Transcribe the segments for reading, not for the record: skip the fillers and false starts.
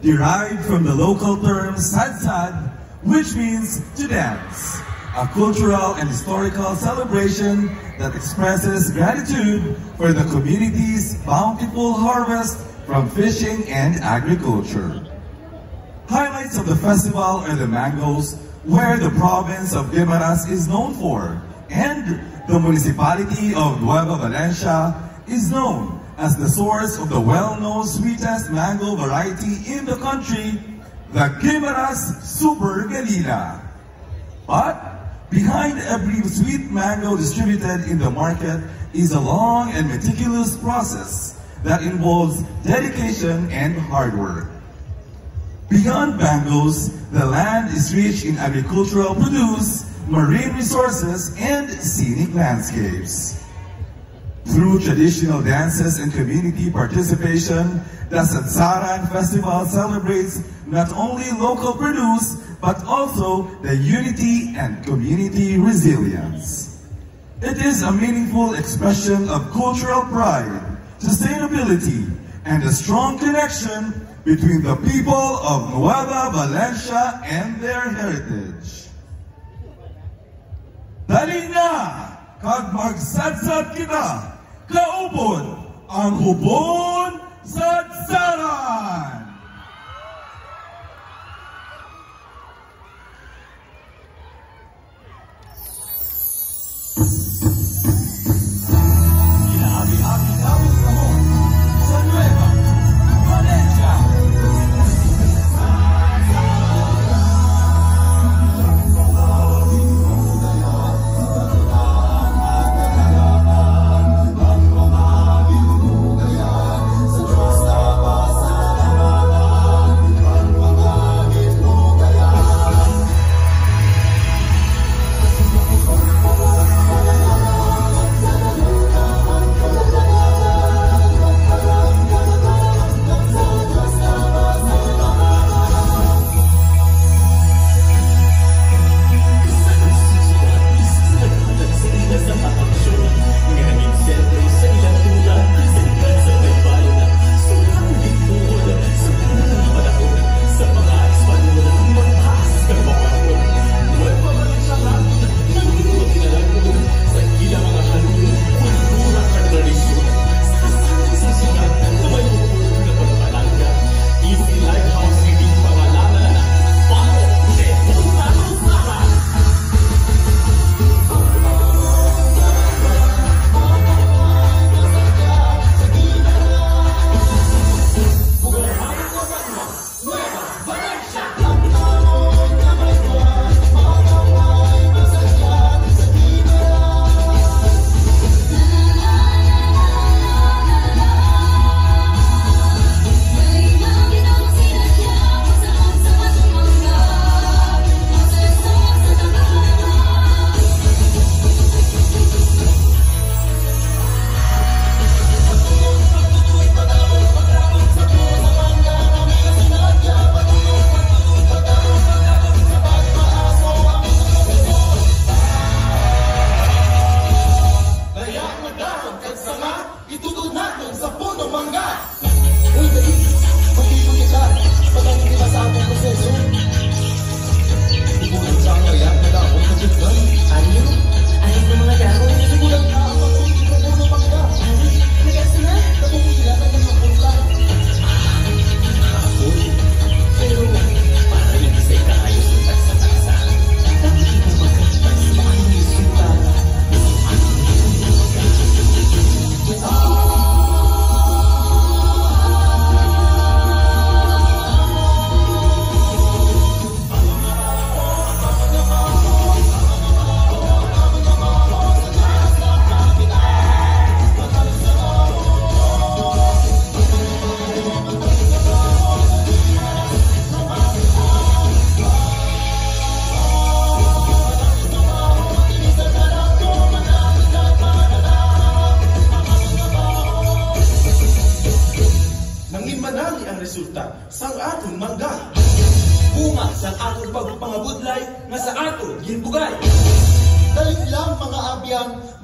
derived from the local term sadsad, which means to dance, a cultural and historical celebration that expresses gratitude for the community's bountiful harvest from fishing and agriculture. Highlights of the festival are the mangoes, where the province of Guimaras is known for, and the municipality of Nueva Valencia is known as the source of the well-known sweetest mango variety in the country, the Guimaras Super Galila. But behind every sweet mango distributed in the market is a long and meticulous process that involves dedication and hard work. Beyond mangoes, the land is rich in agricultural produce, marine resources, and scenic landscapes. Through traditional dances and community participation, the Sadsaran Festival celebrates not only local produce, but also the unity and community resilience. It is a meaningful expression of cultural pride, sustainability, and a strong connection between the people of Nueva Valencia and their heritage. Dali na, kag magsadsad kita, kaupon ang Hubon Sadsaran!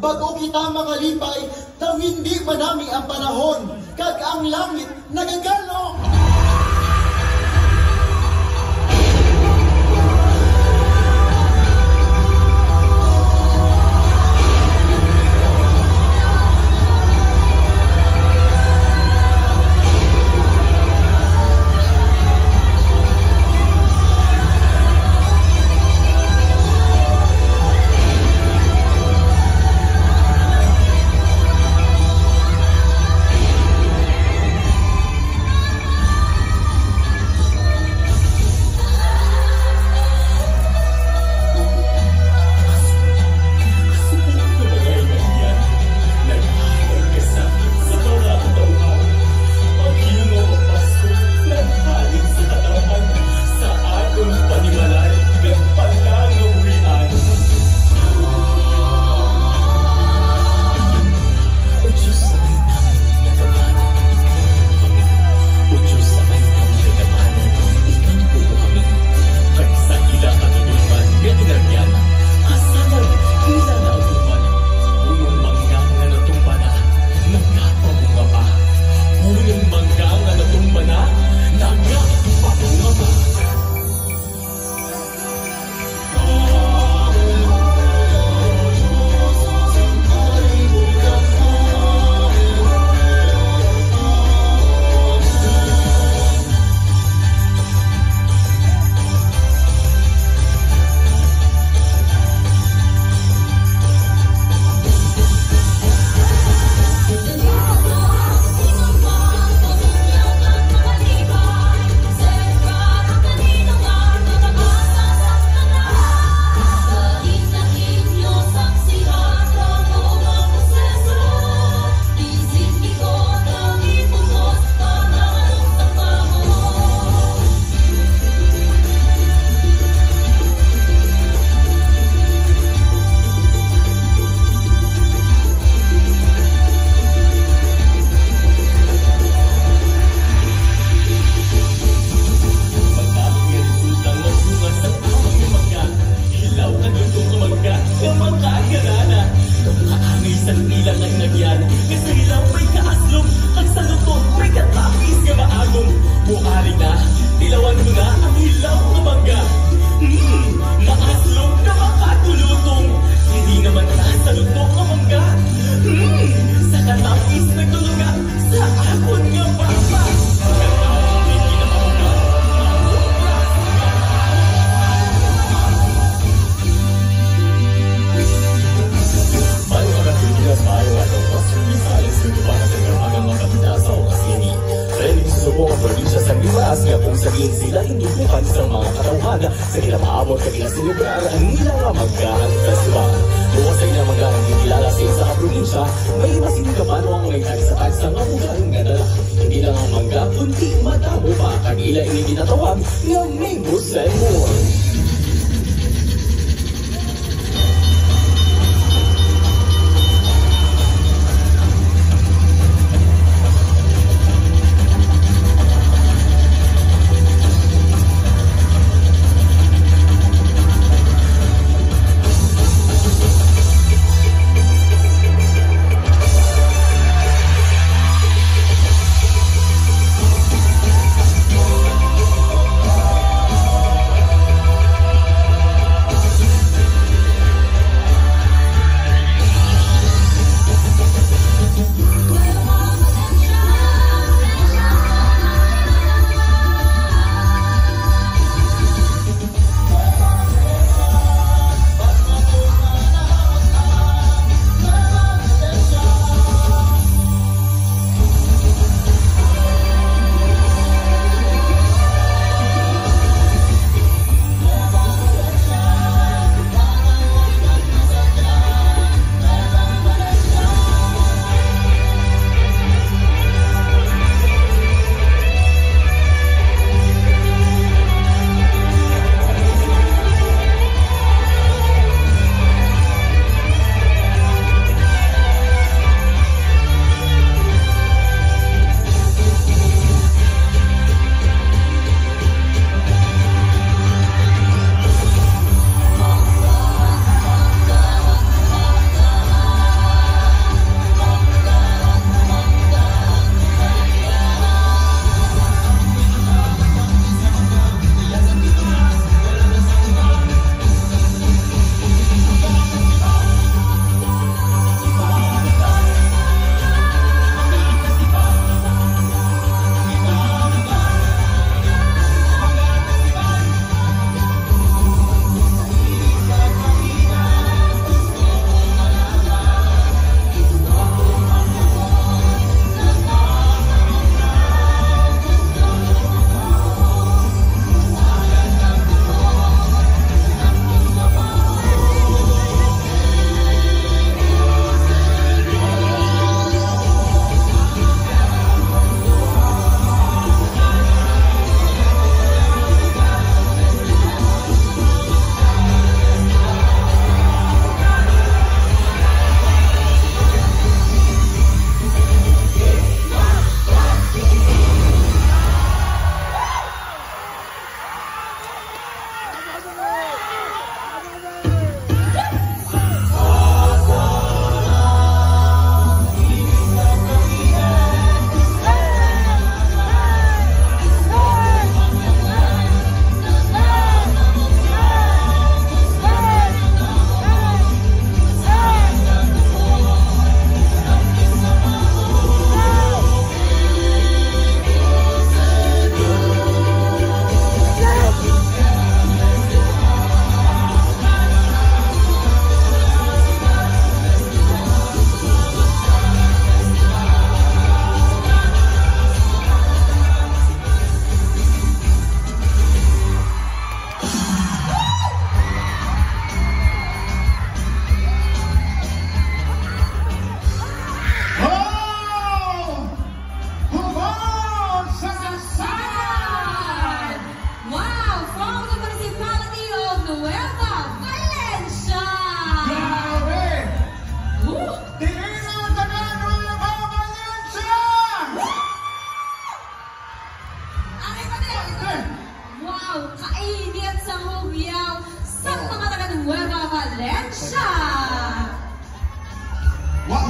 bago kita makalipay, nang hindi manami ang panahon, kag ang langit nagagalong. Madalas nga kung sabihin sila inutukan sa mga katauhan sa kinapaabot kanila sinubrar ang ilang Amanggahan Festival. Bukas sa ilang Amanggahan hindi kilala sa isa ka probinsya, may masigil ka paano ang ngay tag sa nga bulan nga dala. Hindi lang ang mangga, kundi madamo pa kanila ini ginatawag nga Mango Semon.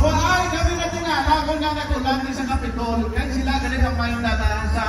Waay kami na tinanakon nga natulang sa Kapitol. Kaya sila ganit ang mayong data sa